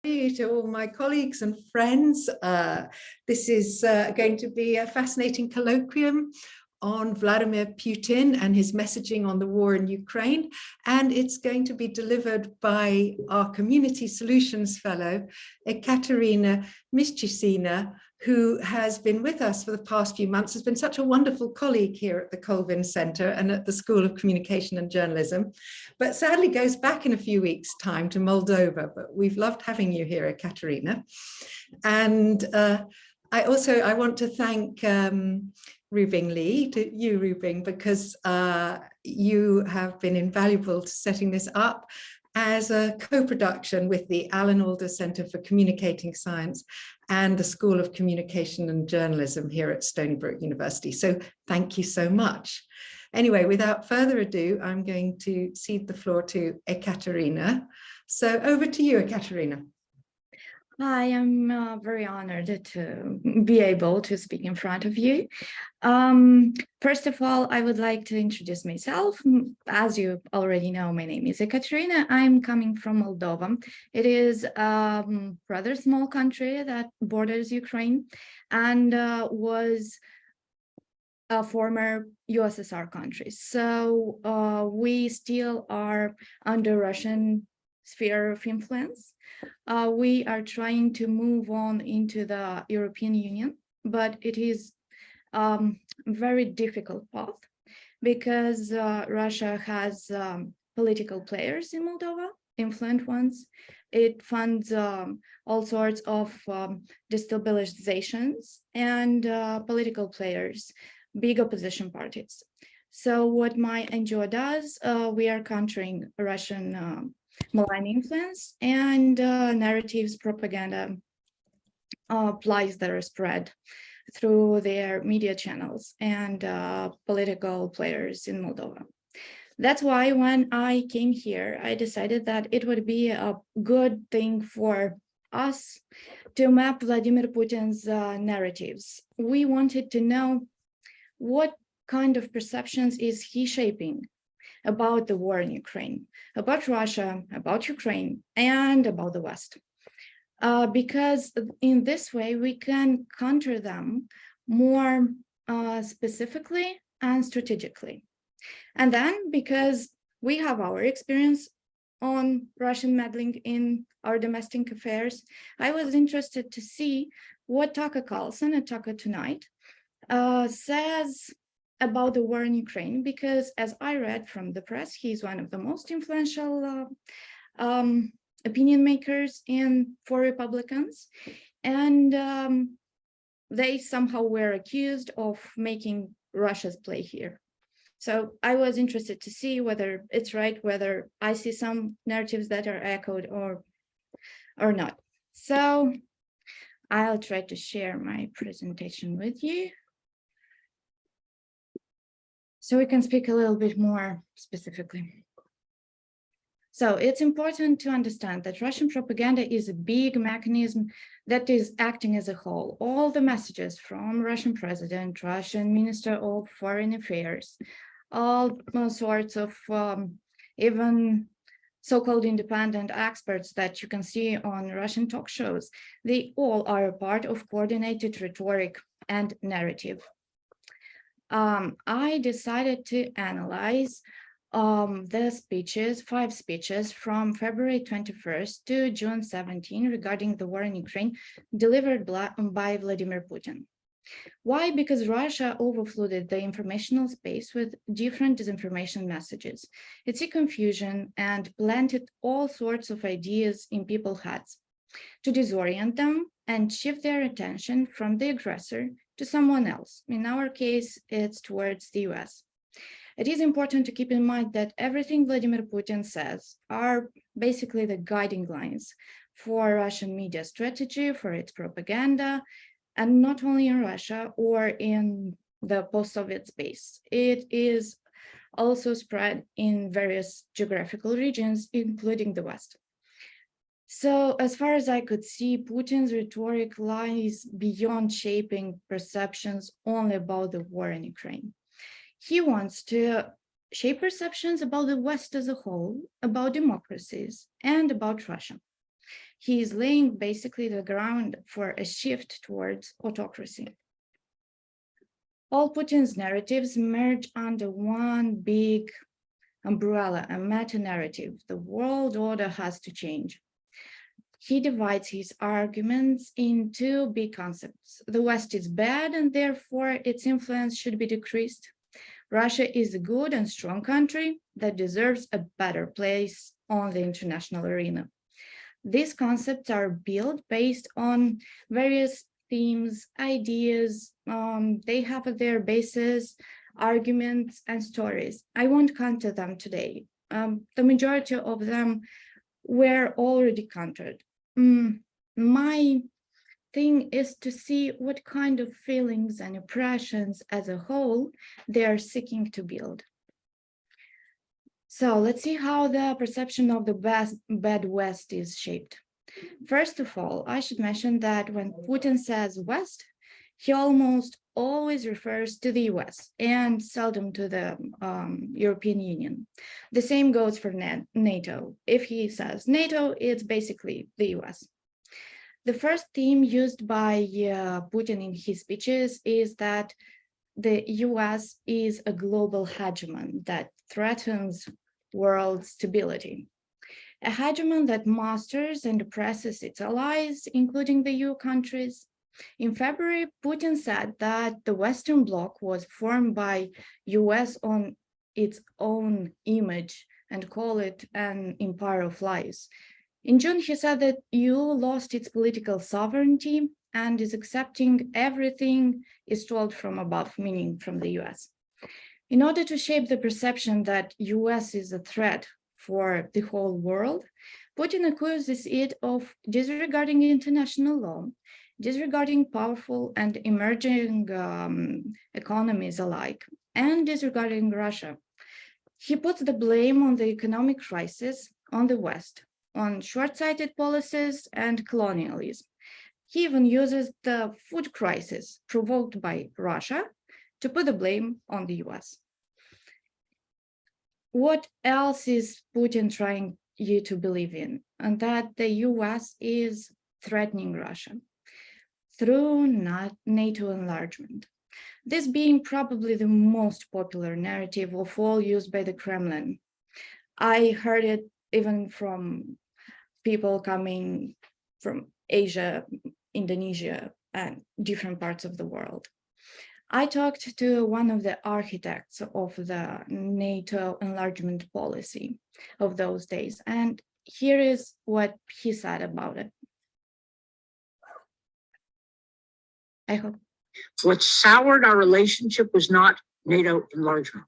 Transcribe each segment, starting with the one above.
To all my colleagues and friends. This is going to be a fascinating colloquium on Vladimir Putin and his messaging on the war in Ukraine. And it's going to be delivered by our Community Solutions Fellow, Ecaterina Miscisina, who has been with us for the past few months, has been such a wonderful colleague here at the Colvin Center and at the School of Communication and Journalism, but sadly goes back in a few weeks' time to Moldova. But we've loved having you here, Ecaterina. And I want to thank Rubing Lee, to you, Rubing, because you have been invaluable to setting this up as a co-production with the Alan Alda Center for Communicating Science and the School of Communication and Journalism here at Stony Brook University. So thank you so much. Anyway, without further ado, I'm going to cede the floor to Ecaterina. So over to you, Ecaterina. I am very honored to be able to speak in front of you. First of all, I would like to introduce myself. As you already know, my name is Ecaterina. I'm coming from Moldova. It is a rather small country that borders Ukraine and was a former USSR country. So we still are under Russian sphere of influence. We are trying to move on into the European Union, but it is a very difficult path because Russia has political players in Moldova, influent ones. It funds all sorts of destabilizations and political players, big opposition parties. So what my NGO does, we are countering Russian malign influence and narratives, propaganda, lies that are spread through their media channels and political players in Moldova. That's why when I came here, I decided that it would be a good thing for us to map Vladimir Putin's narratives. We wanted to know what kind of perceptions is he shaping about the war in Ukraine, about Russia, about Ukraine, and about the West. Because in this way, we can counter them more specifically and strategically. And then because we have our experience on Russian meddling in our domestic affairs, I was interested to see what Tucker Carlson at Tucker Tonight says about the war in Ukraine, because as I read from the press, he's one of the most influential opinion makers for Republicans. And they somehow were accused of making Russia's play here. So I was interested to see whether it's right, whether I see some narratives that are echoed or not. So I'll try to share my presentation with you, so we can speak a little bit more specifically. So it's important to understand that Russian propaganda is a big mechanism that is acting as a whole. All the messages from Russian president, Russian Minister of Foreign Affairs, all sorts of even so-called independent experts that you can see on Russian talk shows, they all are a part of coordinated rhetoric and narrative. I decided to analyze the speeches, 5 speeches from February 21st to June 17 regarding the war in Ukraine, delivered by Vladimir Putin. Why? Because Russia overflooded the informational space with different disinformation messages. It's a confusion and planted all sorts of ideas in people's heads to disorient them and shift their attention from the aggressor to someone else. In our case, it's towards the US. It is important to keep in mind that everything Vladimir Putin says are basically the guiding lines for Russian media strategy, for its propaganda, and not only in Russia or in the post-Soviet space. It is also spread in various geographical regions, including the West. So as far as I could see, Putin's rhetoric lies beyond shaping perceptions only about the war in Ukraine. He wants to shape perceptions about the West as a whole, about democracies, and about Russia. He is laying basically the ground for a shift towards autocracy. All Putin's narratives merge under one big umbrella, a meta-narrative. The world order has to change. He divides his arguments in two big concepts. The West is bad and therefore its influence should be decreased. Russia is a good and strong country that deserves a better place on the international arena. These concepts are built based on various themes, ideas. They have their bases, arguments, and stories. I won't counter them today. The majority of them were already countered. My thing is to see what kind of feelings and impressions as a whole they are seeking to build. So let's see how the perception of the bad West is shaped. First of all, I should mention that when Putin says West, he almost always refers to the US and seldom to the European Union. The same goes for NATO. If he says NATO, it's basically the US. The first theme used by Putin in his speeches is that the US is a global hegemon that threatens world stability. A hegemon that masters and oppresses its allies, including the EU countries. In February, Putin said that the Western Bloc was formed by US on its own image and called it an empire of lies. In June, he said that EU lost its political sovereignty and is accepting everything is told from above, meaning from the US. In order to shape the perception that US is a threat for the whole world, Putin accuses it of disregarding international law, disregarding powerful and emerging economies alike, and disregarding Russia. He puts the blame on the economic crisis on the West, on short-sighted policies and colonialism. He even uses the food crisis provoked by Russia to put the blame on the US. What else is Putin trying you to believe in? And that the US is threatening Russia through NATO enlargement. This being probably the most popular narrative of all used by the Kremlin. I heard it even from people coming from Asia, Indonesia, and different parts of the world. I talked to one of the architects of the NATO enlargement policy of those days, and here is what he said about it. I hope. What soured our relationship was not NATO enlargement.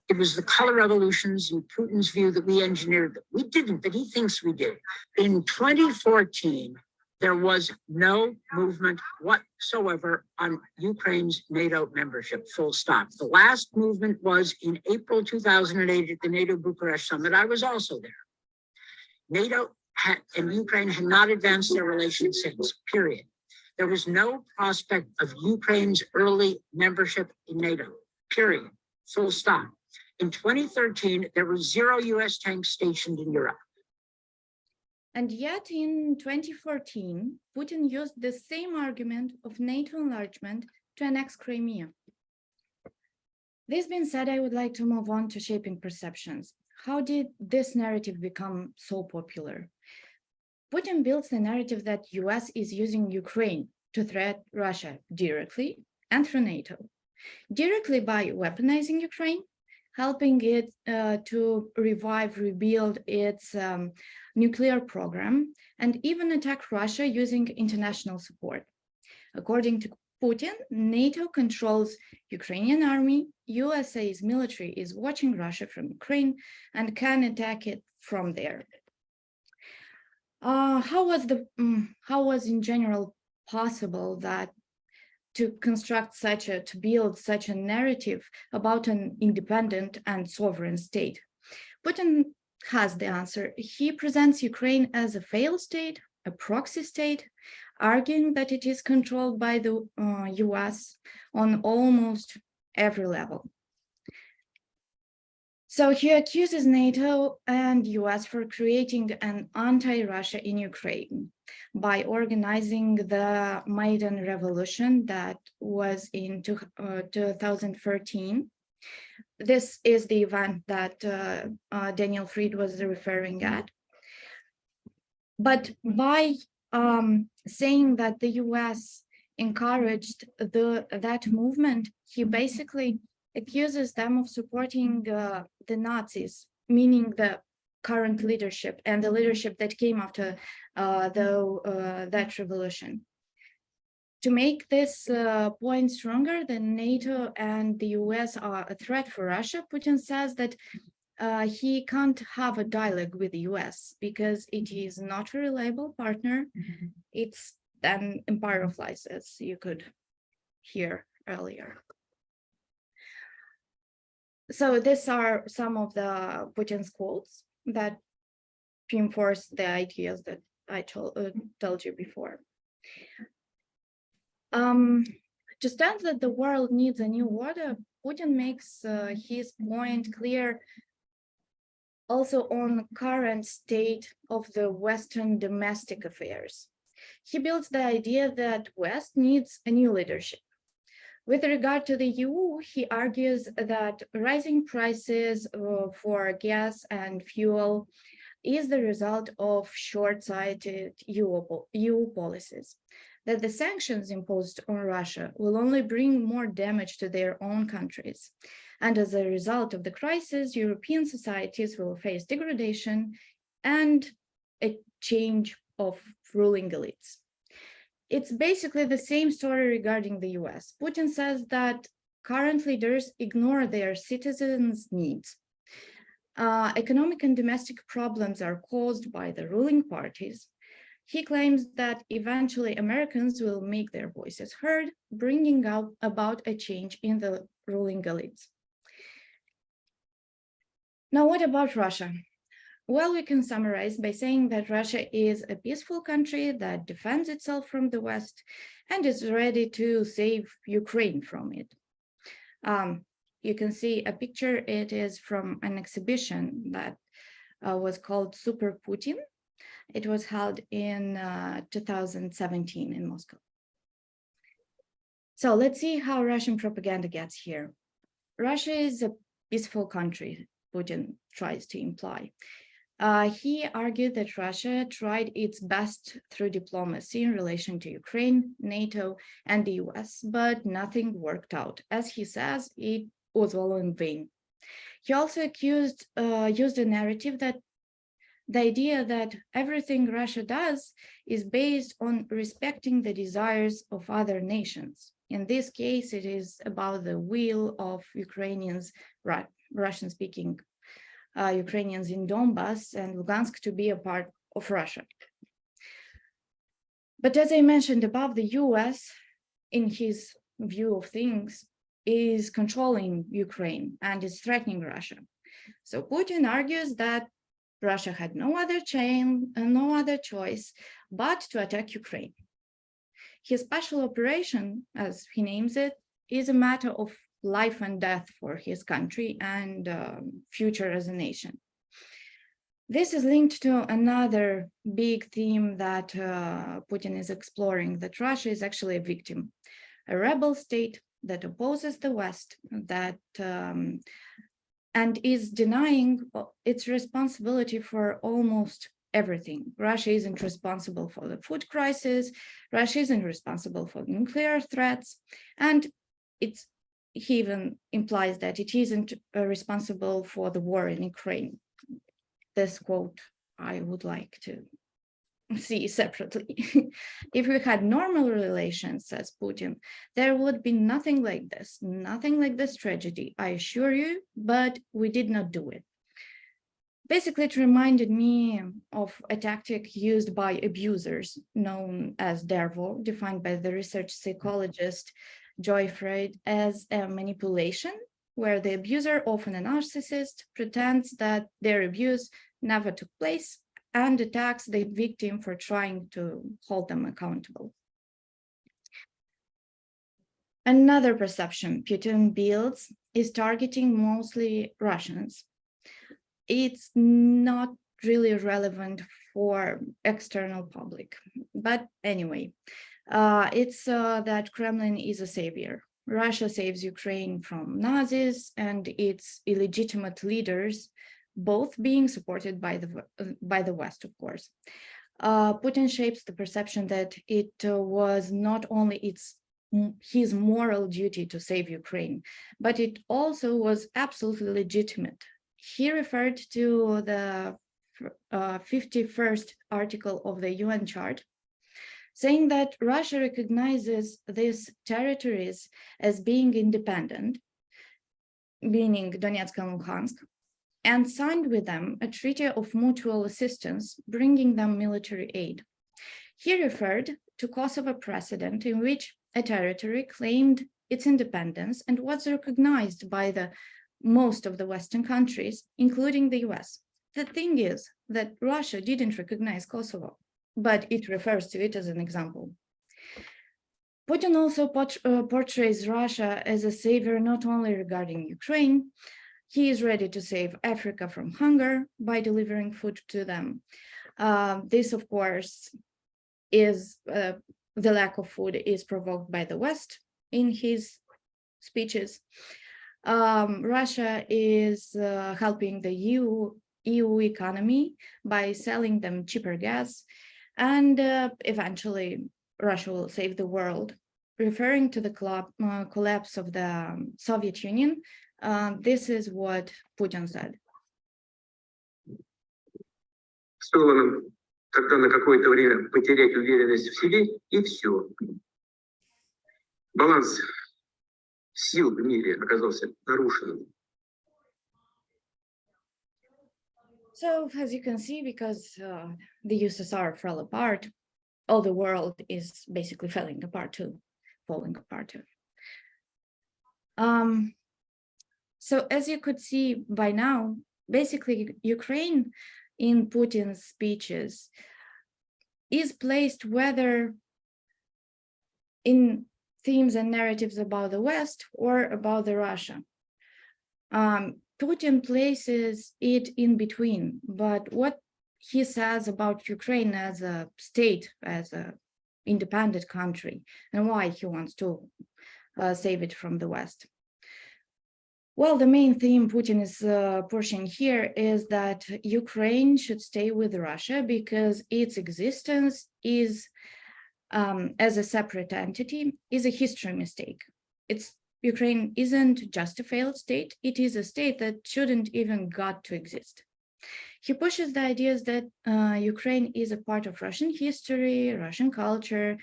It was the color revolutions in Putin's view that we engineered them. We didn't, but he thinks we did. In 2014, there was no movement whatsoever on Ukraine's NATO membership, full stop. The last movement was in April 2008 at the NATO Bucharest summit. I was also there. NATO and Ukraine had not advanced their relations since, period. There was no prospect of Ukraine's early membership in NATO, period, full stop. In 2013, there were 0 US tanks stationed in Europe. And yet in 2014, Putin used the same argument of NATO enlargement to annex Crimea. This being said, I would like to move on to shaping perceptions. How did this narrative become so popular? Putin builds the narrative that US is using Ukraine to threat Russia directly and through NATO. Directly by weaponizing Ukraine, helping it to rebuild its nuclear program, and even attack Russia using international support. According to Putin, NATO controls Ukrainian army, USA's military is watching Russia from Ukraine and can attack it from there. How was in general possible that to build such a narrative about an independent and sovereign state? Putin has the answer. He presents Ukraine as a failed state, a proxy state, arguing that it is controlled by the US on almost every level. So he accuses NATO and US for creating an anti-Russia in Ukraine by organizing the Maidan Revolution that was in 2013. This is the event that Daniel Fried was referring at. But by saying that the US encouraged that movement, he basically accuses them of supporting the Nazis, meaning the current leadership and the leadership that came after that revolution. To make this point stronger, that NATO and the US are a threat for Russia, Putin says that he can't have a dialogue with the US because it is not a reliable partner. It's an empire of lies, as you could hear earlier. So these are some of the Putin's quotes that reinforce the ideas that I told you before. To stand that the world needs a new order, Putin makes his point clear also on current state of the Western domestic affairs. He builds the idea that West needs a new leadership. With regard to the EU, he argues that rising prices for gas and fuel is the result of short-sighted EU policies, that the sanctions imposed on Russia will only bring more damage to their own countries. And as a result of the crisis, European societies will face degradation and a change of ruling elites. It's basically the same story regarding the US. Putin says that current leaders ignore their citizens' needs. Economic and domestic problems are caused by the ruling parties. He claims that eventually Americans will make their voices heard, bringing about a change in the ruling elites. Now, what about Russia? Well, we can summarize by saying that Russia is a peaceful country that defends itself from the West and is ready to save Ukraine from it. You can see a picture. It is from an exhibition that was called Super Putin. It was held in 2017 in Moscow. So let's see how Russian propaganda gets here. Russia is a peaceful country, Putin tries to imply. He argued that Russia tried its best through diplomacy in relation to Ukraine, NATO, and the US, but nothing worked out. As he says, it was all in vain. He also used a narrative that the idea that everything Russia does is based on respecting the desires of other nations. In this case, it is about the will of Ukrainians, Russian-speaking Ukrainians in Donbass and Lugansk to be a part of Russia. But as I mentioned above, the US, in his view of things, is controlling Ukraine and is threatening Russia. So Putin argues that Russia had no other choice but to attack Ukraine. His special operation, as he names it, is a matter of life and death for his country and future as a nation. This is linked to another big theme that Putin is exploring, that Russia is actually a victim, a rebel state that opposes the West, that and is denying its responsibility for almost everything. Russia isn't responsible for the food crisis, Russia isn't responsible for nuclear threats, and he even implies that it isn't responsible for the war in Ukraine. This quote I would like to see separately. If we had normal relations, says Putin, there would be nothing like this tragedy, I assure you, but we did not do it. Basically, it reminded me of a tactic used by abusers known as DERVO, defined by the research psychologist Joy Freud as a manipulation, where the abuser, often a narcissist, pretends that their abuse never took place and attacks the victim for trying to hold them accountable. Another perception Putin builds is targeting mostly Russians. it's not really relevant for external public. But anyway, it's that Kremlin is a savior. Russia saves Ukraine from Nazis and its illegitimate leaders, both being supported by the West, of course. Putin shapes the perception that it was not only his moral duty to save Ukraine, but it also was absolutely legitimate. He referred to the 51st article of the UN Chart, saying that Russia recognizes these territories as being independent, meaning Donetsk and Luhansk, and signed with them a treaty of mutual assistance, bringing them military aid. He referred to Kosovo precedent in which a territory claimed its independence and was recognized by most of the Western countries, including the US. The thing is that Russia didn't recognize Kosovo, but it refers to it as an example. Putin also portrays Russia as a savior not only regarding Ukraine. He is ready to save Africa from hunger by delivering food to them. This, of course, is the lack of food is provoked by the West in his speeches. Russia is helping the EU economy by selling them cheaper gas, and eventually Russia will save the world. Referring to the collapse of the Soviet Union, this is what Putin said. Стоило тогда на какое-то время потерять уверенность в себе, и все. Баланс сил в мире оказался нарушенным. So, as you can see, because the USSR fell apart, all the world is basically falling apart too. So, as you could see by now, basically Ukraine in Putin's speeches is placed whether in themes and narratives about the West or about the Russia. Putin places it in between, but what he says about Ukraine as a state, as an independent country, and why he wants to save it from the West. Well, the main theme Putin is pushing here is that Ukraine should stay with Russia because its existence is, as a separate entity, is a history mistake. Ukraine isn't just a failed state, it is a state that shouldn't even got to exist. He pushes the ideas that Ukraine is a part of Russian history, Russian culture,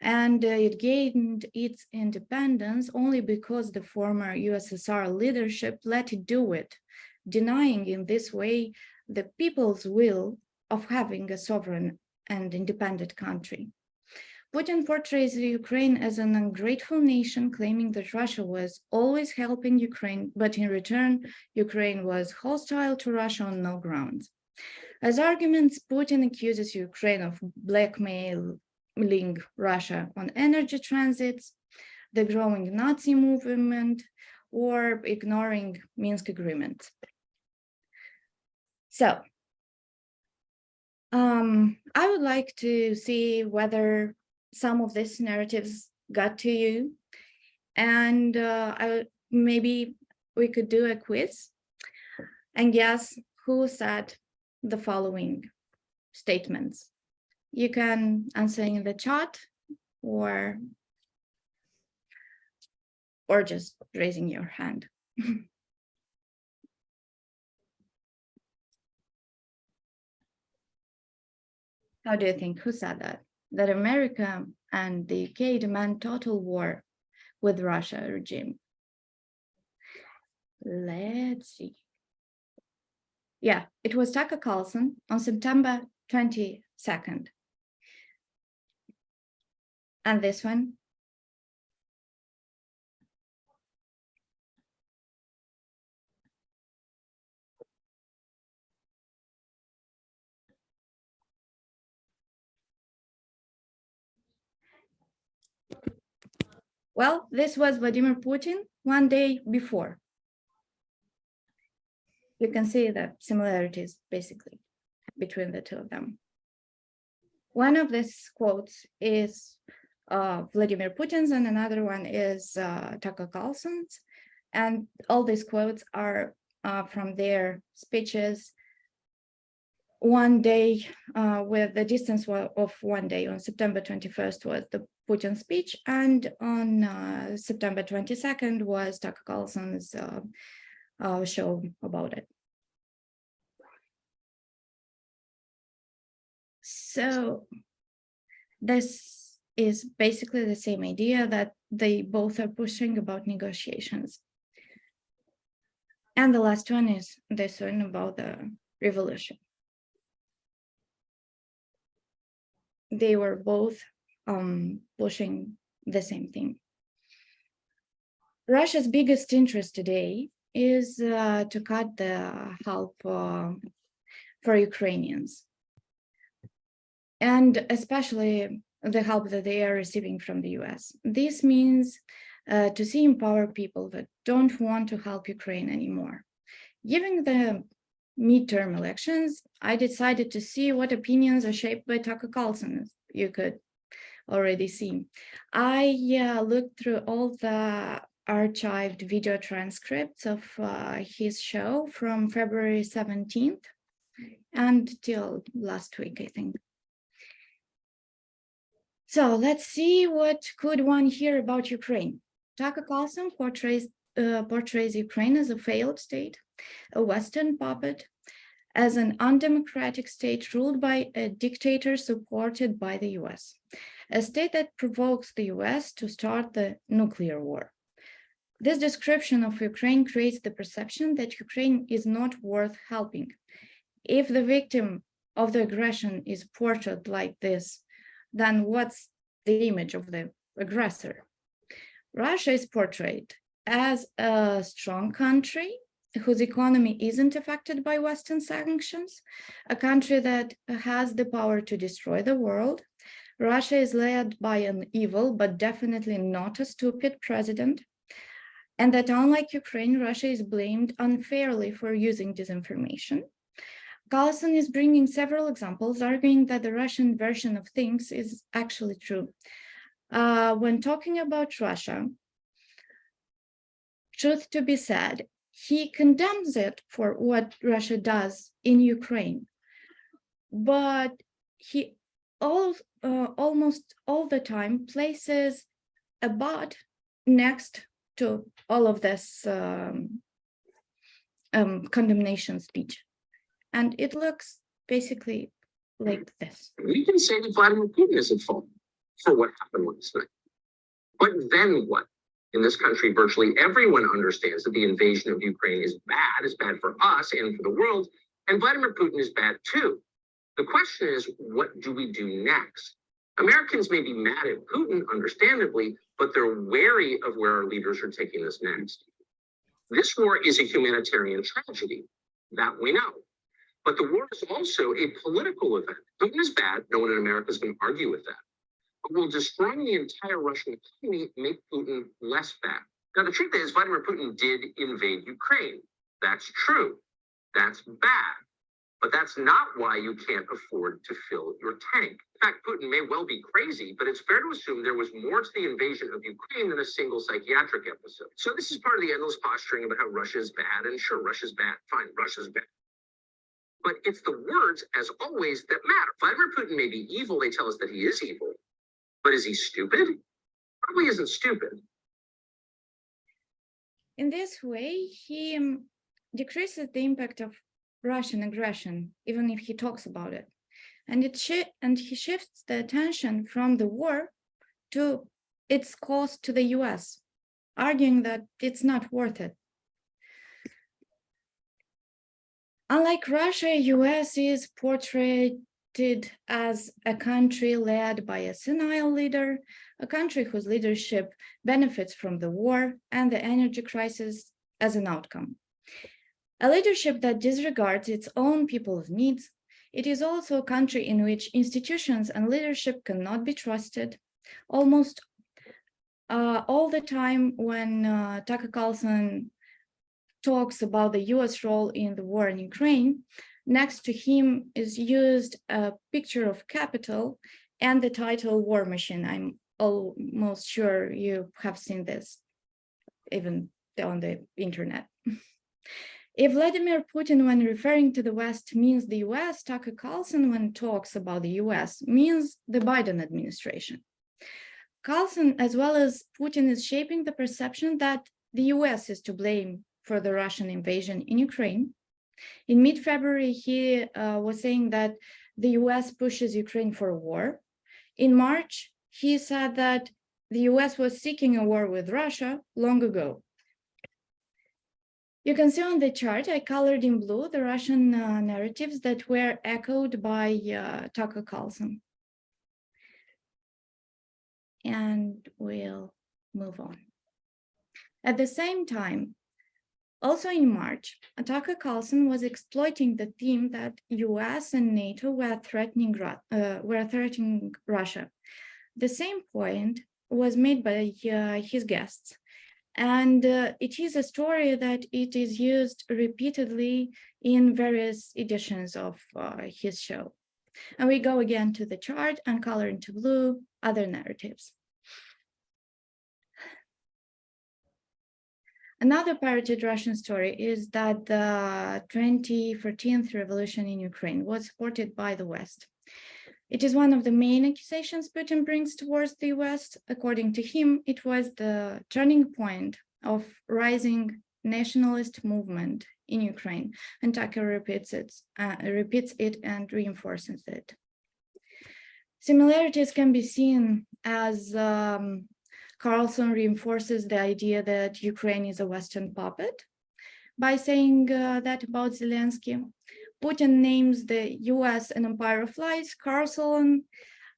and it gained its independence only because the former USSR leadership let it do it, denying in this way the people's will of having a sovereign and independent country. Putin portrays Ukraine as an ungrateful nation, claiming that Russia was always helping Ukraine, but in return, Ukraine was hostile to Russia on no grounds. As arguments, Putin accuses Ukraine of blackmailing Russia on energy transits, the growing Nazi movement, or ignoring Minsk agreements. So, I would like to see whether some of these narratives got to you, and maybe we could do a quiz and guess who said the following statements. You can answer in the chat or just raising your hand. How do you think? Who said that? That America and the UK demand total war with Russia regime? Let's see. Yeah, it was Tucker Carlson on September 22nd. And this one? Well, this was Vladimir Putin one day before. you can see the similarities basically between the two of them. One of these quotes is Vladimir Putin's, and another one is Tucker Carlson's. And all these quotes are from their speeches one day, with the distance of 1 day. On September 21st was the Putin speech, and on September 22nd was Tucker Carlson's show about it. So this is basically the same idea that they both are pushing about negotiations. And the last one is this one about the revolution. They were both pushing the same thing. Russia's biggest interest today is to cut the help for Ukrainians, and especially the help that they are receiving from the US. This means to see empower people that don't want to help Ukraine anymore. Given the midterm elections, I decided to see what opinions are shaped by Tucker Carlson, as you could already see. I looked through all the archived video transcripts of his show from February 17th until last week, I think. So let's see what could one hear about Ukraine. Tucker Carlson portrays Ukraine as a failed state, a Western puppet, as an undemocratic state ruled by a dictator supported by the US, a state that provokes the US to start the nuclear war. This description of Ukraine creates the perception that Ukraine is not worth helping. If the victim of the aggression is portrayed like this, then what's the image of the aggressor? Russia is portrayed as a strong country whose economy isn't affected by Western sanctions, a country that has the power to destroy the world. Russia is led by an evil, but definitely not a stupid president, and that unlike Ukraine, Russia is blamed unfairly for using disinformation. Carlson is bringing several examples, arguing that the Russian version of things is actually true. When talking about Russia, truth to be said, he condemns it for what Russia does in Ukraine, but he almost all the time places a but next to all of this condemnation speech. And it looks basically like this. We can say that Vladimir Putin is at fault for what happened last night. But then what? In this country, virtually everyone understands that the invasion of Ukraine is bad for us and for the world, and Vladimir Putin is bad too. The question is, what do we do next? Americans may be mad at Putin, understandably, but they're wary of where our leaders are taking us next. This war is a humanitarian tragedy, that we know. But the war is also a political event. Putin is bad. No one in America is going to argue with that. But will destroying the entire Russian economy make Putin less bad? Now, the truth is, Vladimir Putin did invade Ukraine. That's true. That's bad. But that's not why you can't afford to fill your tank. In fact, Putin may well be crazy, but it's fair to assume there was more to the invasion of Ukraine than a single psychiatric episode. So this is part of the endless posturing about how Russia is bad, and sure, Russia's bad. Fine, Russia's bad. But it's the words, as always, that matter. Vladimir Putin may be evil. They tell us that he is evil. But is he stupid? Probably isn't stupid. In this way, he decreases the impact of Russian aggression, even if he talks about it. And he shifts the attention from the war to its cost to the US, arguing that it's not worth it. Unlike Russia, US is portrayed as a country led by a senile leader, a country whose leadership benefits from the war and the energy crisis as an outcome. A leadership that disregards its own people's needs. It is also a country in which institutions and leadership cannot be trusted. Almost all the time when Tucker Carlson talks about the US role in the war in Ukraine, next to him is used a picture of Capitol and the title War Machine. I'm almost sure you have seen this, even on the internet. If Vladimir Putin, when referring to the West, means the US, Tucker Carlson, when talks about the US, means the Biden administration. Carlson, as well as Putin, is shaping the perception that the US is to blame for the Russian invasion in Ukraine. In mid-February, he was saying that the US pushes Ukraine for a war. In March, he said that the US was seeking a war with Russia long ago. You can see on the chart, I colored in blue the Russian narratives that were echoed by Tucker Carlson. And we'll move on. At the same time, also in March, Tucker Carlson was exploiting the theme that US and NATO were threatening Russia. The same point was made by his guests. And it is a story that it is used repeatedly in various editions of his show. And we go again to the chart and color into blue other narratives. Another parroted Russian story is that the 2014 revolution in Ukraine was supported by the West. It is one of the main accusations Putin brings towards the West. According to him, it was the turning point of rising nationalist movement in Ukraine, and Tucker repeats it and reinforces it. Similarities can be seen as Carlson reinforces the idea that Ukraine is a Western puppet by saying that about Zelensky. Putin names the US an empire of lies. Carlson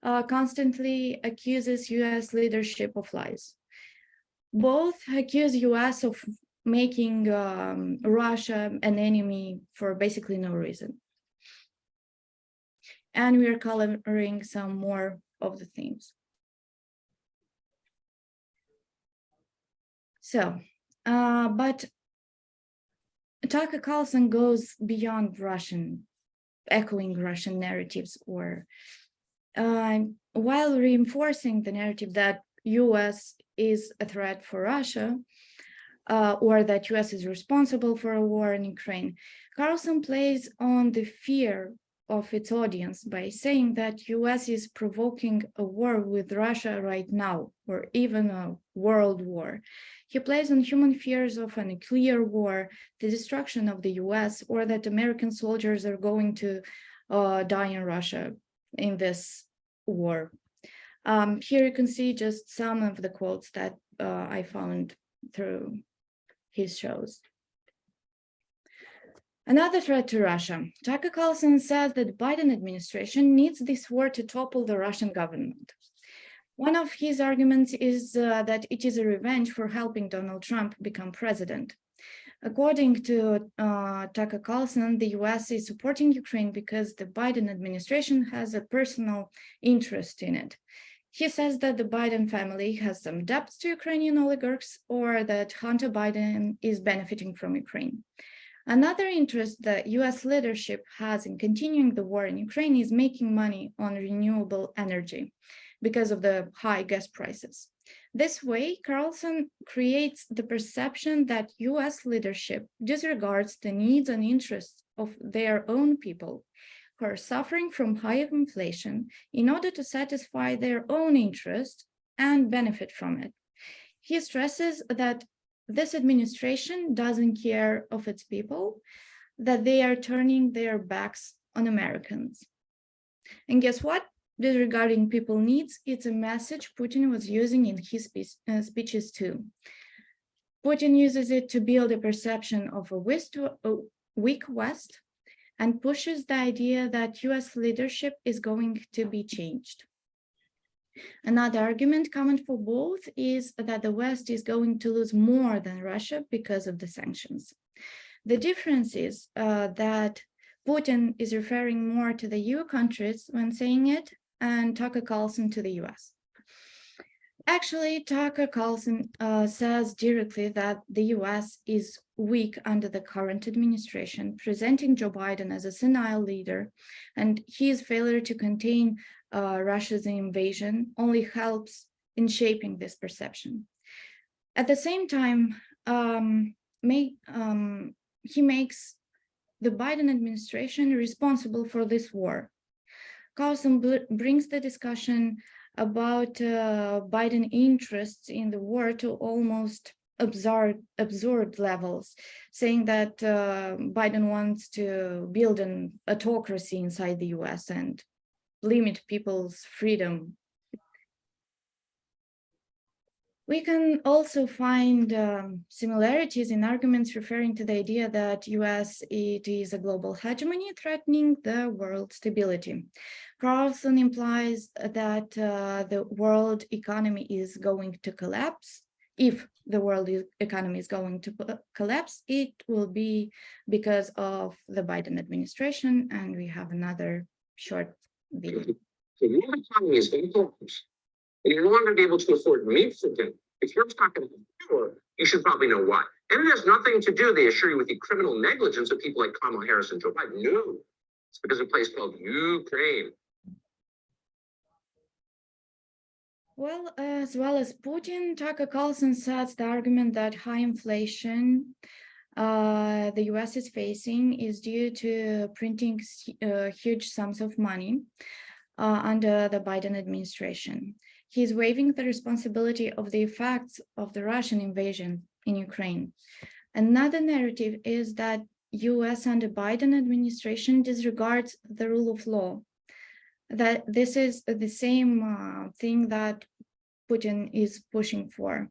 constantly accuses US leadership of lies. Both accuse US of making Russia an enemy for basically no reason. And we are coloring some more of the themes. So, but Tucker Carlson goes beyond echoing Russian narratives, or while reinforcing the narrative that US is a threat for Russia, or that US is responsible for a war in Ukraine, Carlson plays on the fear of its audience by saying that US is provoking a war with Russia right now, or even a world war. He plays on human fears of a nuclear war, the destruction of the US, or that American soldiers are going to die in Russia in this war. Here you can see just some of the quotes that I found through his shows. Another threat to Russia. Tucker Carlson says that the Biden administration needs this war to topple the Russian government. One of his arguments is that it is a revenge for helping Donald Trump become president. According to Tucker Carlson, the US is supporting Ukraine because the Biden administration has a personal interest in it. He says that the Biden family has some debts to Ukrainian oligarchs, or that Hunter Biden is benefiting from Ukraine. Another interest the US leadership has in continuing the war in Ukraine is making money on renewable energy because of the high gas prices. This way, Carlson creates the perception that US leadership disregards the needs and interests of their own people who are suffering from high inflation in order to satisfy their own interest and benefit from it. He stresses that this administration doesn't care of its people, that they are turning their backs on Americans. And guess what? Disregarding people needs, it's a message Putin was using in his speeches too. Putin uses it to build a perception of a weak West and pushes the idea that US leadership is going to be changed. Another argument common for both is that the West is going to lose more than Russia because of the sanctions. The difference is that Putin is referring more to the EU countries when saying it, and Tucker Carlson to the US. Actually, Tucker Carlson says directly that the US is weak under the current administration, presenting Joe Biden as a senile leader, and his failure to contain Russia's invasion only helps in shaping this perception. At the same time, he makes the Biden administration responsible for this war. Carlson brings the discussion about Biden interests in the war to almost absurd levels, saying that Biden wants to build an autocracy inside the US and limit people's freedom. We can also find similarities in arguments referring to the idea that US it is a global hegemony threatening the world stability. Carlson implies that the world economy is going to collapse. If the world economy is going to collapse, it will be because of the Biden administration, and we have another short video. The world economy is going to collapse, and you're no longer be able to afford meat for dinner. If you're not going to have power, you should probably know why. And it has nothing to do, they assure you, with the criminal negligence of people like Kamala Harris and Joe Biden. No, it's because of a place called Ukraine. Well as Putin, Tucker Carlson sets the argument that high inflation the US is facing is due to printing huge sums of money under the Biden administration. He's waiving the responsibility of the effects of the Russian invasion in Ukraine. Another narrative is that US under Biden administration disregards the rule of law, that this is the same thing that Putin is pushing for.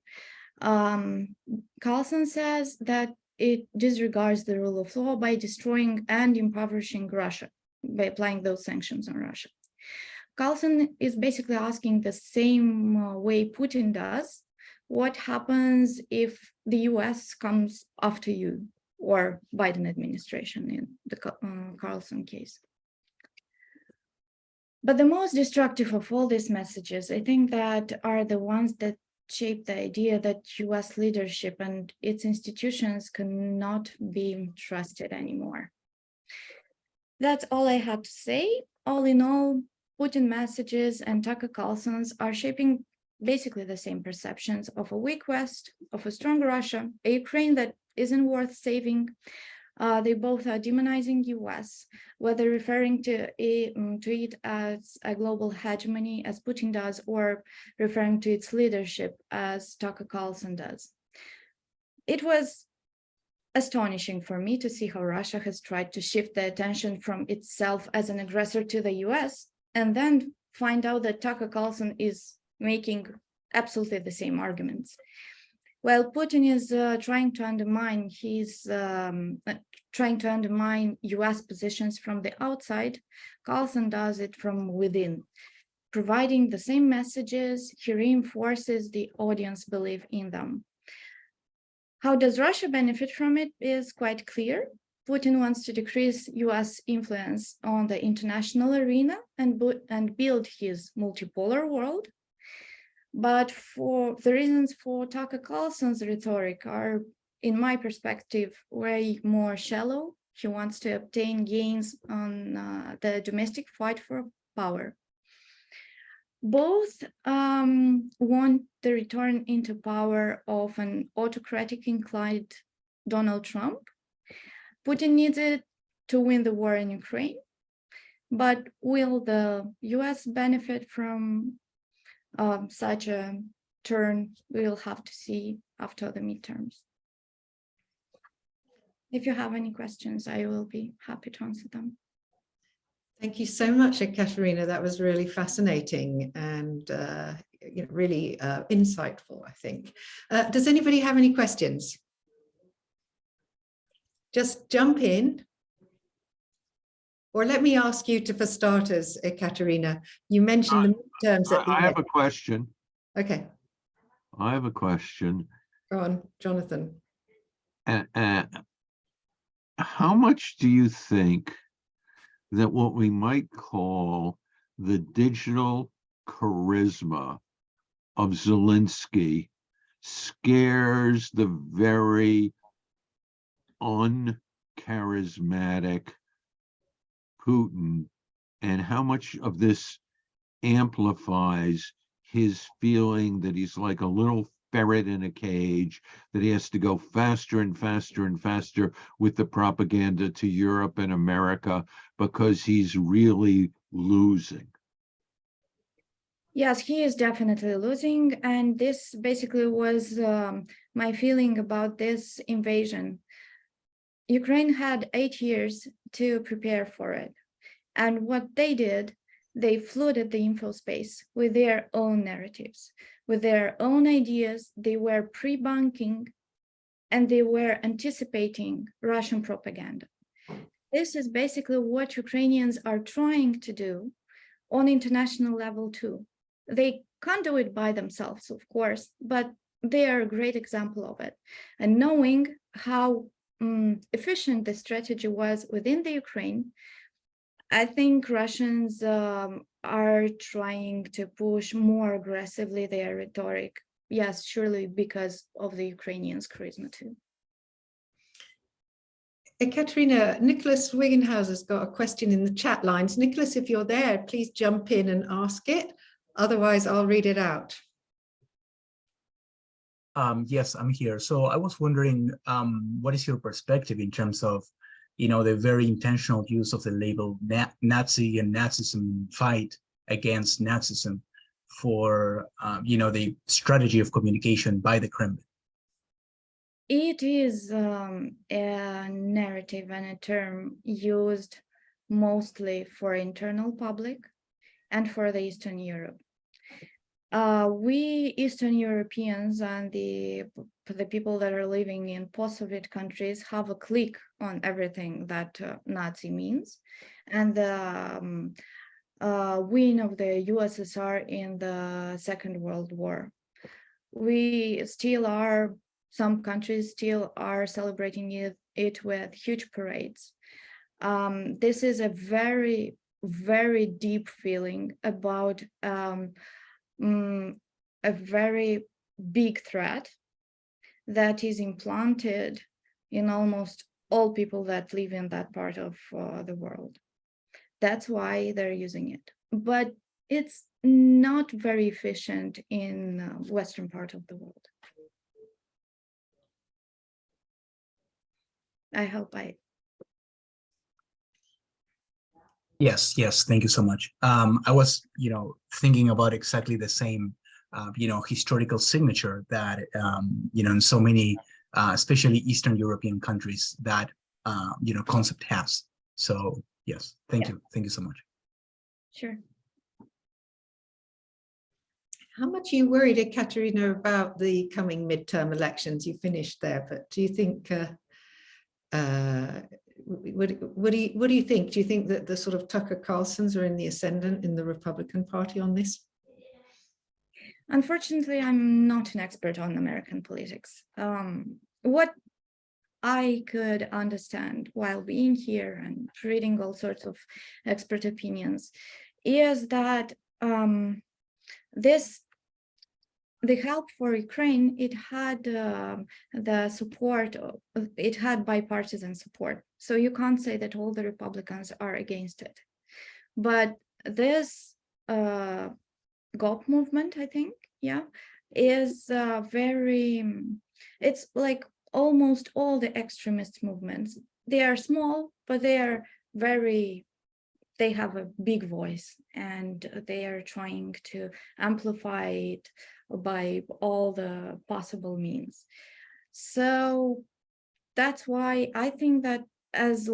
Carlson says that it disregards the rule of law by destroying and impoverishing Russia, by applying those sanctions on Russia. Carlson is basically asking the same way Putin does, what happens if the US comes after you, or Biden administration in the Carlson case. But the most destructive of all these messages, I think, that are the ones that shape the idea that US leadership and its institutions cannot be trusted anymore. That's all I had to say. All in all, Putin messages and Tucker Carlson's are shaping basically the same perceptions of a weak West, of a strong Russia, a Ukraine that isn't worth saving. They both are demonizing US, whether referring to it as a global hegemony, as Putin does, or referring to its leadership, as Tucker Carlson does. It was astonishing for me to see how Russia has tried to shift the attention from itself as an aggressor to the US, and then find out that Tucker Carlson is making absolutely the same arguments. While Putin is trying to undermine US positions from the outside, Carlson does it from within. Providing the same messages, he reinforces the audience belief in them. How does Russia benefit from it is quite clear. Putin wants to decrease US influence on the international arena and build his multipolar world. But for the reasons for Tucker Carlson's rhetoric are, in my perspective, way more shallow. He wants to obtain gains on the domestic fight for power. Both want the return into power of an autocratic inclined Donald Trump. Putin needs it to win the war in Ukraine, but will the US benefit from such a turn? We'll have to see after the midterms. If you have any questions, I will be happy to answer them. Thank you so much, Ecaterina. That was really fascinating and really insightful, I think. Does anybody have any questions? Just jump in. Or let me ask you to, for starters, Ecaterina, you mentioned the midterms at the end. I have a question. Okay. I have a question. Go on, Jonathan. How much do you think that what we might call the digital charisma of Zelensky scares the very uncharismatic Putin, and how much of this amplifies his feeling that he's like a little ferret in a cage, that he has to go faster and faster and faster with the propaganda to Europe and America because he's really losing. Yes, he is definitely losing. And this basically was my feeling about this invasion. Ukraine had 8 years to prepare for it. And what they did, they flooded the info space with their own narratives, with their own ideas. They were pre-bunking and they were anticipating Russian propaganda. This is basically what Ukrainians are trying to do on international level too. They can't do it by themselves, of course, but they are a great example of it. And knowing how efficient the strategy was within the Ukraine, I think Russians are trying to push more aggressively their rhetoric. Yes, surely because of the Ukrainians' charisma too. Ecaterina, Nicholas Wiggenhauser's got a question in the chat lines. Nicholas, if you're there, please jump in and ask it. Otherwise, I'll read it out. Yes, I'm here. So I was wondering, what is your perspective in terms of, the very intentional use of the label Nazi and Nazism fight against Nazism for, the strategy of communication by the Kremlin? It is a narrative and a term used mostly for internal public and for the Eastern Europe. We Eastern Europeans and the people that are living in post-Soviet countries have a click on everything that Nazi means, and the win of the USSR in the Second World War. Some countries still are celebrating it with huge parades. This is a very, very deep feeling about a very big threat that is implanted in almost all people that live in that part of the world. That's why they're using it. But it's not very efficient in Western part of the world. I hope I... Yes, thank you so much. I was, thinking about exactly the same, historical signature that, in so many, especially Eastern European countries that, concept has. So yes, thank you so much. Sure. How much are you worried, Ecaterina, about the coming midterm elections? You finished there, but do you think, what do you think? Do you think that the sort of Tucker Carlsons are in the ascendant in the Republican Party on this? Unfortunately, I'm not an expert on American politics. What I could understand while being here and reading all sorts of expert opinions is that the help for Ukraine, it had the support, it had bipartisan support. So you can't say that all the Republicans are against it. But this GOP movement, I think, is it's like almost all the extremist movements. They are small, but they have a big voice, and they are trying to amplify it by all the possible means. So that's why I think that as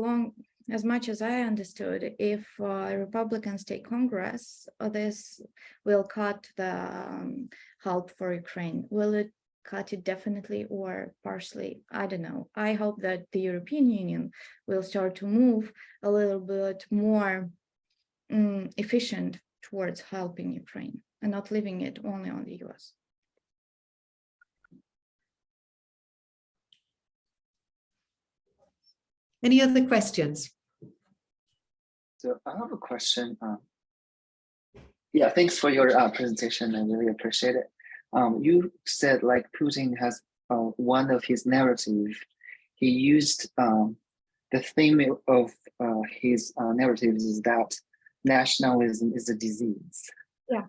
much as I understood, if Republicans take Congress, this will cut the help for Ukraine. Will it cut it definitely or partially? I don't know. I hope that the European Union will start to move a little bit more efficient towards helping Ukraine and not leaving it only on the US. Any other questions? So I have a question. Thanks for your presentation. I really appreciate it. You said like Putin has one of his narrative. He used the theme of his narratives is that nationalism is a disease. Yeah.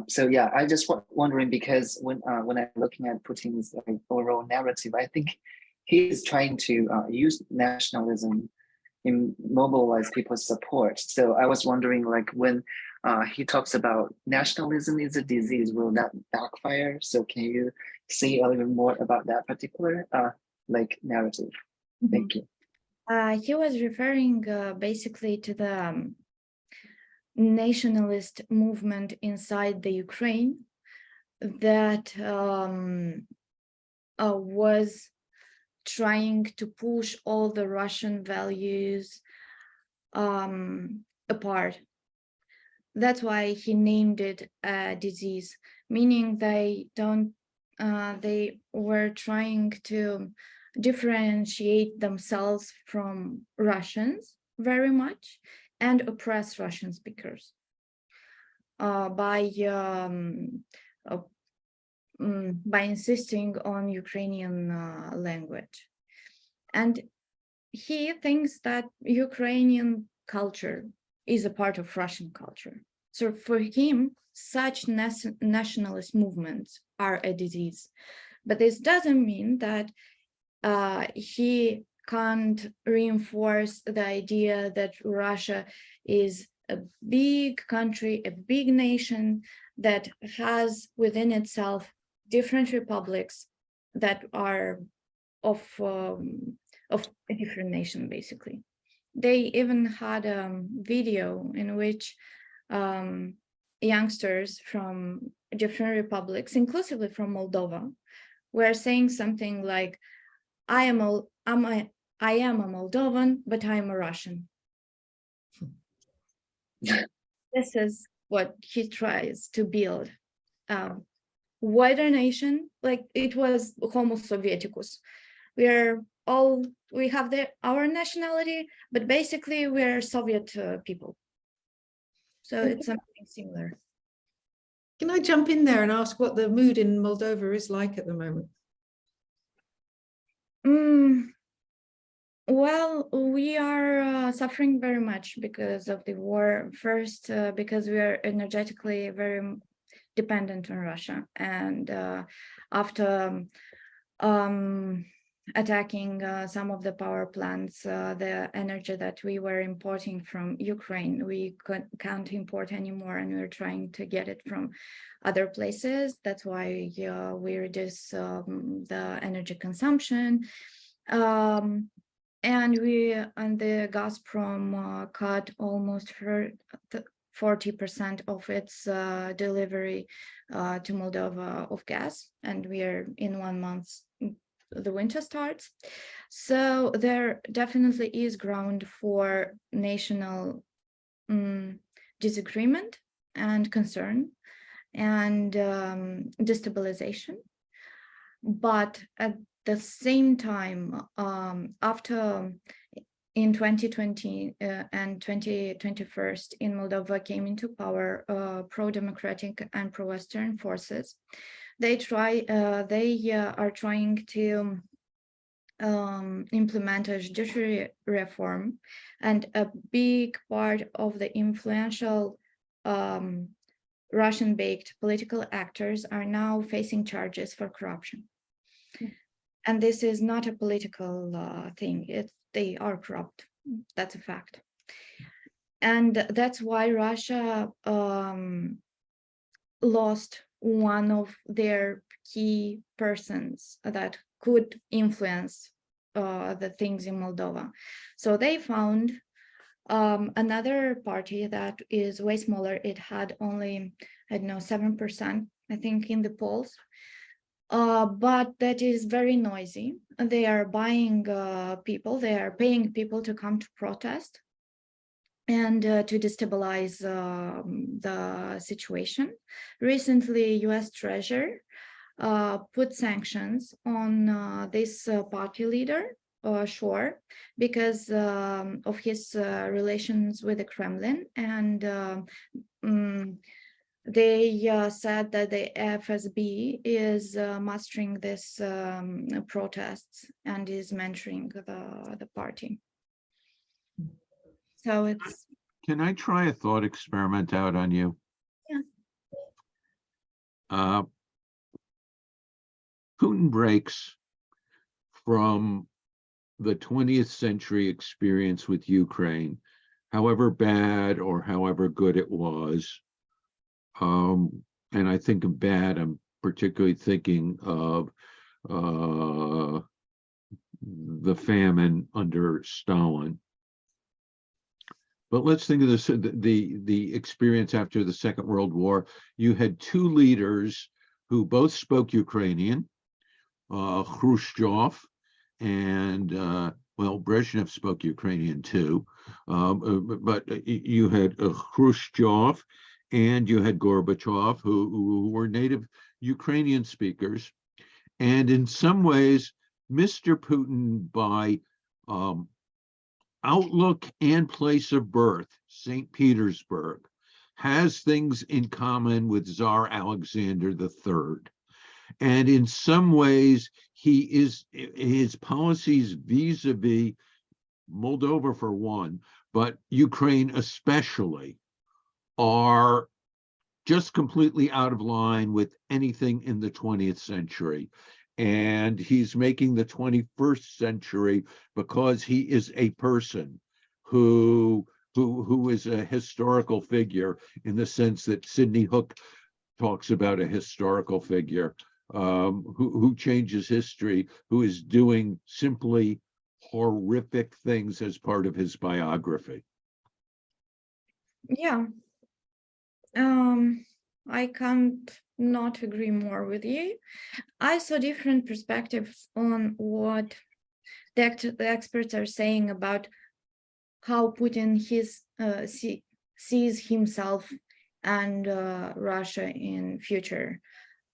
So yeah, I just wondering because when I'm looking at Putin's like, overall narrative, I think he is trying to use nationalism in mobilize people's support. So I was wondering, like when he talks about nationalism is a disease, will that backfire? So can you say a little bit more about that particular like narrative? Thank you. He was referring basically to the nationalist movement inside the Ukraine that was trying to push all the Russian values apart. That's why he named it a disease, meaning they were trying to differentiate themselves from Russians very much and oppress Russian speakers by insisting on Ukrainian language. And he thinks that Ukrainian culture is a part of Russian culture. So for him, such nationalist movements are a disease. But this doesn't mean that he can't reinforce the idea that Russia is a big country, a big nation that has within itself different republics that are of a different nation, basically. They even had a video in which youngsters from different republics, inclusively from Moldova, were saying something like, I am a Moldovan, but I am a Russian. This is what he tries to build. Wider nation, like it was Homo Sovieticus. We have our nationality, but basically we're Soviet people. So it's something similar. Can I jump in there and ask what the mood in Moldova is like at the moment? Well, we are suffering very much because of the war. First, because we are energetically very dependent on Russia. And after attacking some of the power plants, the energy that we were importing from Ukraine, we can't import anymore, and we're trying to get it from other places. That's why we reduce the energy consumption. And the Gazprom cut almost 40% of its delivery to Moldova of gas, and we are in 1 month, the winter starts. So there definitely is ground for national disagreement and concern and destabilization. But at the same time, after in 2020 and 2021 in Moldova came into power pro-democratic and pro-Western forces, they are trying to implement a judiciary reform, and a big part of the influential Russian-baked political actors are now facing charges for corruption. And this is not a political thing. They are corrupt. That's a fact. And that's why Russia lost one of their key persons that could influence the things in Moldova. So they found another party that is way smaller. It had only, 7%, I think, in the polls. But that is very noisy. They are buying people, they are paying people to come to protest and to destabilize the situation. Recently, US Treasury put sanctions on this party leader, Shor, because of his relations with the Kremlin and They said that the FSB is mastering this protests and is mentoring the party. So it's. Can I try a thought experiment out on you? Yeah. Putin breaks from the 20th century experience with Ukraine, however bad or however good it was. And I think of bad, I'm particularly thinking of the famine under Stalin. But let's think of this, the experience after the Second World War. You had two leaders who both spoke Ukrainian, Khrushchev and, well, Brezhnev spoke Ukrainian too, but you had Khrushchev and you had Gorbachev, who were native Ukrainian speakers. And in some ways, Mr. Putin, by outlook and place of birth, St. Petersburg, has things in common with Tsar Alexander III. And in some ways, his policies vis-a-vis Moldova for one, but Ukraine especially, are just completely out of line with anything in the 20th century. And he's making the 21st century because he is a person who is a historical figure in the sense that Sidney Hook talks about a historical figure who changes history, who is doing simply horrific things as part of his biography. Yeah. I can't not agree more with you. I saw different perspectives on what the experts are saying about how Putin sees himself and Russia in future.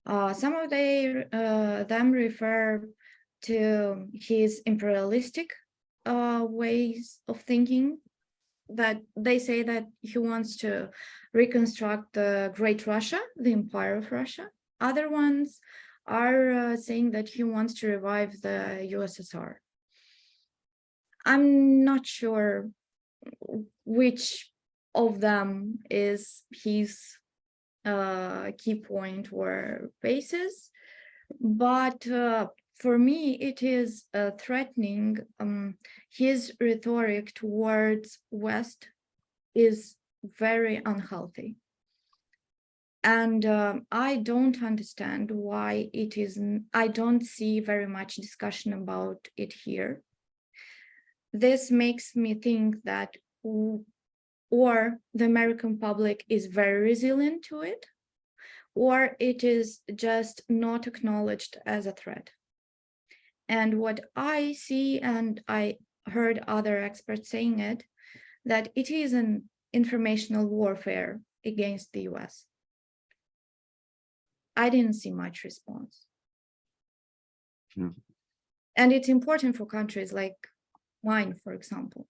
Some of them refer to his imperialistic ways of thinking, that they say that he wants to reconstruct the Great Russia, the Empire of Russia. Other ones are saying that he wants to revive the USSR. I'm not sure which of them is his key point or basis, but for me, it is threatening. His rhetoric towards West is very unhealthy. And I don't understand why it is, I don't see very much discussion about it here. This makes me think that or the American public is very resilient to it, or it is just not acknowledged as a threat. And what I see, and I heard other experts saying it, that it is an informational warfare against the US. I didn't see much response. Yeah. And it's important for countries like mine, for example,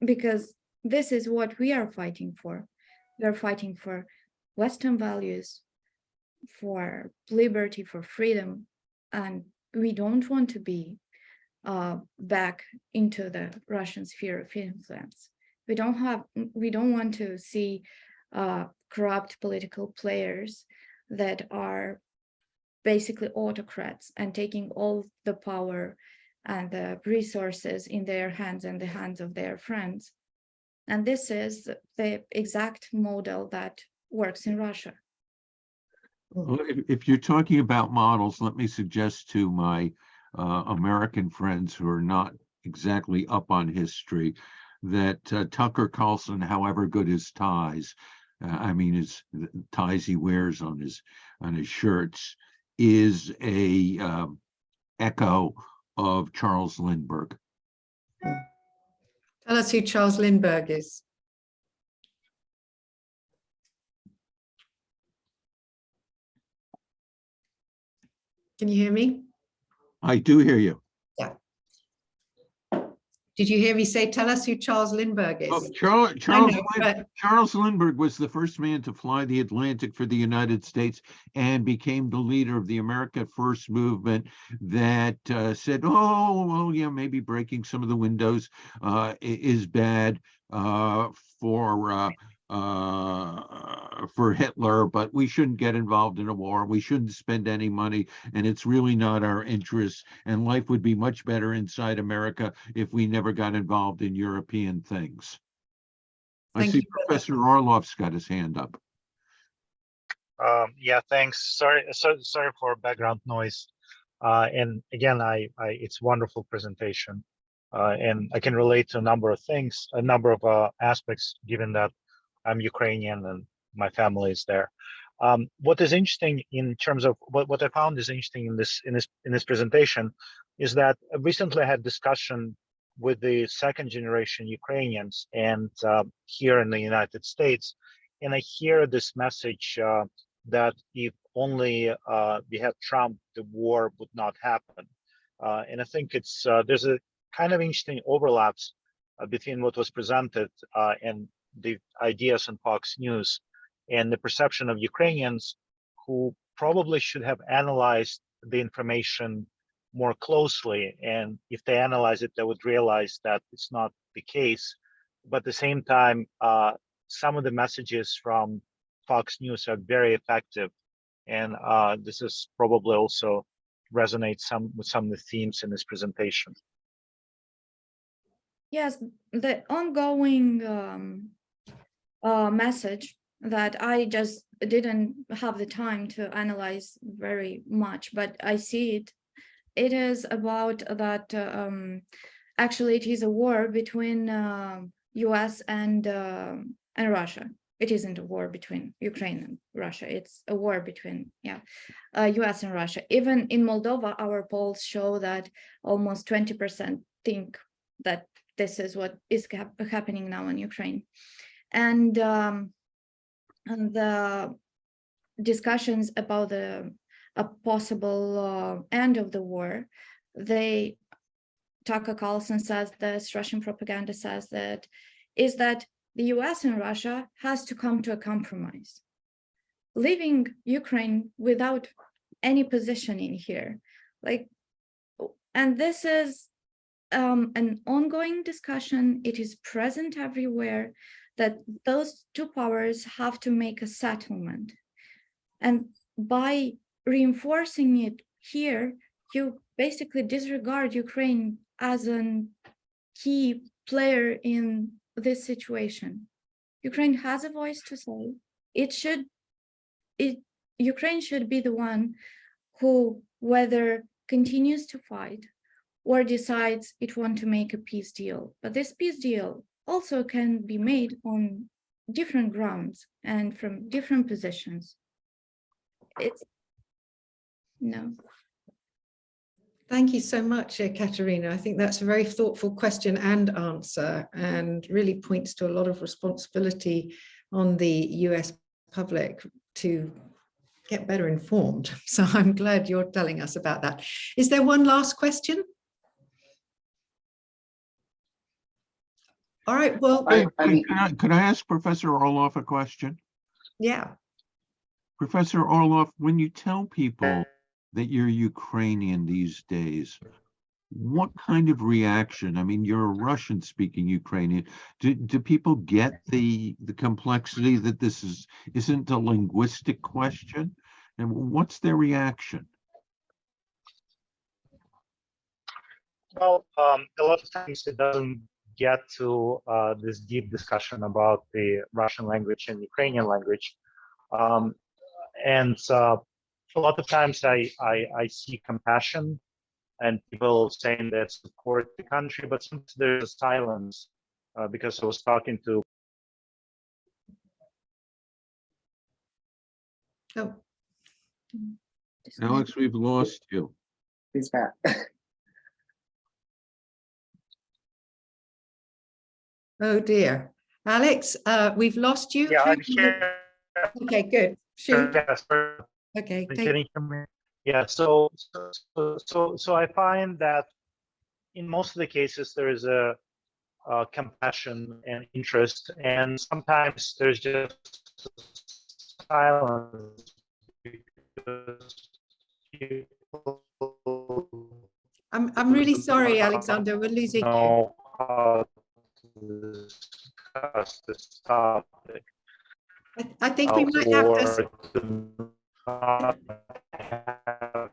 because this is what we are fighting for. We are fighting for Western values, for liberty, for freedom, and we don't want to be back into the Russian sphere of influence. We don't want to see corrupt political players that are basically autocrats and taking all the power and the resources in their hands and the hands of their friends. And this is the exact model that works in Russia. Well, if you're talking about models, let me suggest to my American friends who are not exactly up on history that Tucker Carlson, however good his ties, I mean his ties he wears on his shirts, is a echo of Charles Lindbergh. Tell us who Charles Lindbergh is. Can you hear me? I do hear you. Do Did you hear me say, tell us who Charles Lindbergh is? Oh, But Charles Lindbergh was the first man to fly the Atlantic for the United States and became the leader of the America First movement that said, oh, well, yeah, maybe breaking some of the windows is bad for Hitler, but we shouldn't get involved in a war. We shouldn't spend any money, and it's really not our interest. And life would be much better inside America if we never got involved in European things. I Thank see you for that. Professor Orloff's got his hand up. Yeah, thanks. Sorry for background noise. And again, it's wonderful presentation, and I can relate to a number of things, a number of aspects, given that I'm Ukrainian and my family is there. What is interesting in terms of what I found is interesting in this presentation is that recently I had discussion with the second generation Ukrainians and here in the United States, and I hear this message that if only we had Trump, the war would not happen. And I think it's there's a kind of interesting overlaps between what was presented and the ideas on Fox News and the perception of Ukrainians who probably should have analyzed the information more closely. And if they analyze it, they would realize that it's not the case. But at the same time, some of the messages from Fox News are very effective. And this is probably also resonates with some of the themes in this presentation. Yes, the ongoing message that I just didn't have the time to analyze very much, but I see it. It is about that actually it is a war between US and Russia. It isn't a war between Ukraine and Russia. It's a war between US and Russia. Even in Moldova, our polls show that almost 20% think that this is what is happening now in Ukraine. And the discussions about a possible end of the war, Tucker Carlson says this, Russian propaganda says that, is that the US and Russia has to come to a compromise. Leaving Ukraine without any position in here, and this is an ongoing discussion. It is present everywhere that those two powers have to make a settlement. And by reinforcing it here, you basically disregard Ukraine as a key player in this situation. Ukraine has a voice to say. Ukraine should be the one who, whether continues to fight or decides it wants to make a peace deal. But this peace deal also can be made on different grounds and from different positions. Thank you so much, Ecaterina. I think that's a very thoughtful question and answer, and really points to a lot of responsibility on the US public to get better informed. So I'm glad you're telling us about that. Is there one last question? All right, well, Could I ask Professor Orloff a question? yeah. Professor Orloff, when you tell people that you're Ukrainian these days, what kind of reaction? I mean, you're a Russian-speaking Ukrainian. Do people get the complexity that this isn't a linguistic question? And what's their reaction? Well, a lot of times it doesn't get to this deep discussion about the Russian language and Ukrainian language. And a lot of times I see compassion and people saying that support the country, but sometimes there's a silence because I was talking to. Oh, Alex, we've lost you. He's back. oh dear. Alex, we've lost you. Yeah, I'm here. Okay, good. Shoot. Yes, Okay. can you hear me? Yeah. So I find that in most of the cases there is a compassion and interest, and sometimes there's just silence because people I'm really sorry, Alexander, we're losing you. know how to discuss this topic. I think we might have to. Or to not have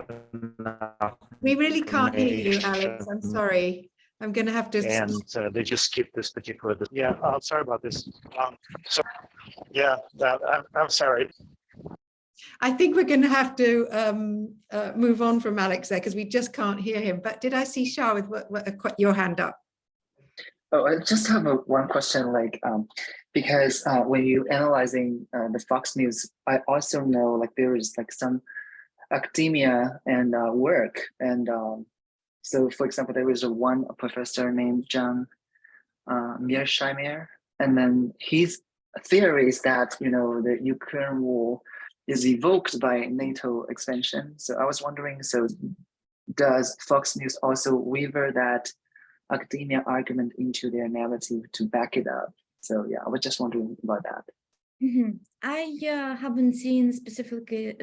enough We really can't hear you, Alex. I'm information. sorry. I'm going to have to. And they just skip this particular. Yeah, sorry about this. So yeah, I'm sorry. I think we're going to have to move on from Alex there because we just can't hear him. But did I see Shah with your hand up? Oh, I just have one question, like, because when you analyzing the Fox News, I also know like there is like some academia and work. And so, for example, there was one professor named John Mearsheimer, and then his theory is that, you know, the Ukraine war is evoked by NATO expansion. So I was wondering, so does Fox News also weave that academia argument into their narrative to back it up? So yeah, I was just wondering about that. I haven't seen specifically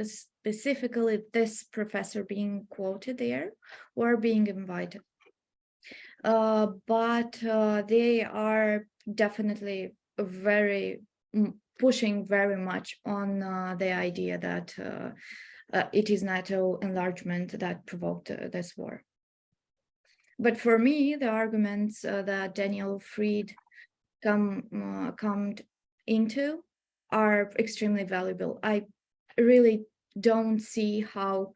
this professor being quoted there or being invited, but they are definitely very pushing very much on the idea that it is NATO enlargement that provoked this war. But for me, the arguments that Daniel Fried come into are extremely valuable. I really don't see how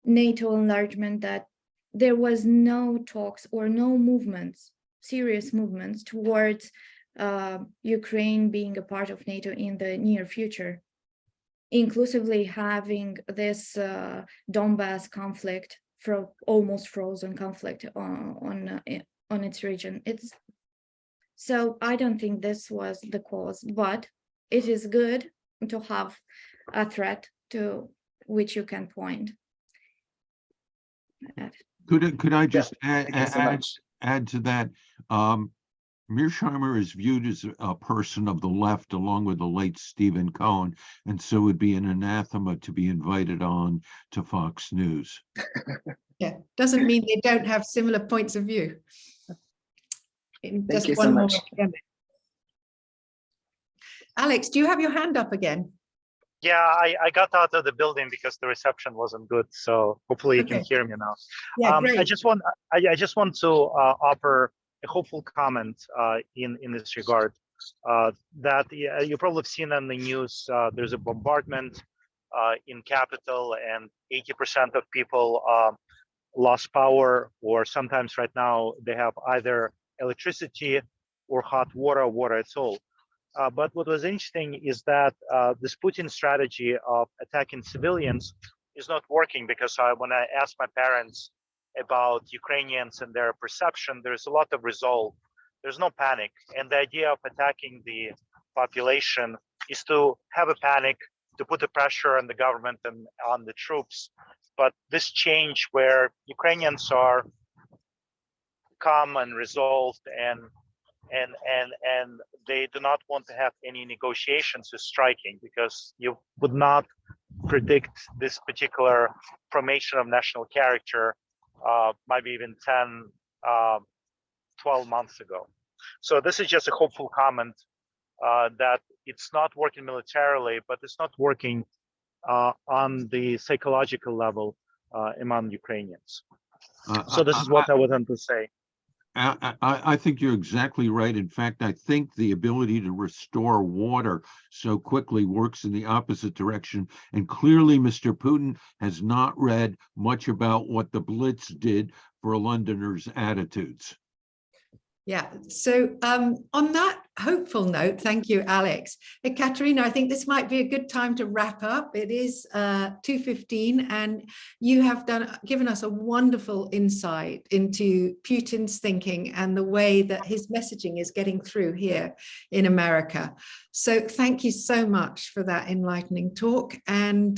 NATO enlargement, that there was no talks or no movements, serious movements towards Ukraine being a part of NATO in the near future, inclusively having this Donbass conflict, almost frozen conflict on its region. So I don't think this was the cause, but it is good to have a threat to which you can point at. Could I just Thank you so much. add to that? Mearsheimer is viewed as a person of the left, along with the late Stephen Cohen, and so would be an anathema to be invited on to Fox News. Yeah, doesn't mean they don't have similar points of view. Thank you so much. Alex, do you have your hand up again? Yeah, I got out of the building because the reception wasn't good. So hopefully you can hear me now. Yeah, great. I just want to offer a hopeful comment in this regard. That you probably have seen on the news. There's a bombardment in capital, and 80% of people lost power, or sometimes right now they have either electricity or hot water at all. But what was interesting is that this Putin strategy of attacking civilians is not working, because when I asked my parents about Ukrainians and their perception, there's a lot of resolve. There's no panic. And the idea of attacking the population is to have a panic, to put the pressure on the government and on the troops. But this change where Ukrainians are calm and resolved and they do not want to have any negotiations is striking, because you would not predict this particular formation of national character maybe even 10, 12 months ago. So this is just a hopeful comment that it's not working militarily, but it's not working on the psychological level among Ukrainians. So this is what I wanted to say. I think you're exactly right. In fact, I think the ability to restore water so quickly works in the opposite direction. And clearly, Mr. Putin has not read much about what the Blitz did for Londoners' attitudes. Yeah, so on that hopeful note, thank you, Alex. Ecaterina, I think this might be a good time to wrap up. It is 2:15, and you have given us a wonderful insight into Putin's thinking and the way that his messaging is getting through here in America. So thank you so much for that enlightening talk, and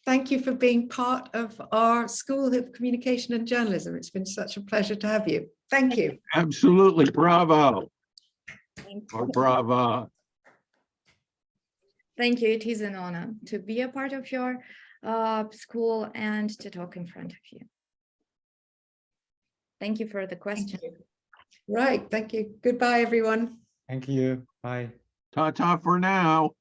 thank you for being part of our School of Communication and Journalism. It's been such a pleasure to have you. Thank you. Absolutely. Bravo. Thank Or you. brava. Thank you. It is an honor to be a part of your school and to talk in front of you. Thank you for the question. Right. Thank you. Goodbye, everyone. Thank you. Bye. Ta-ta for now.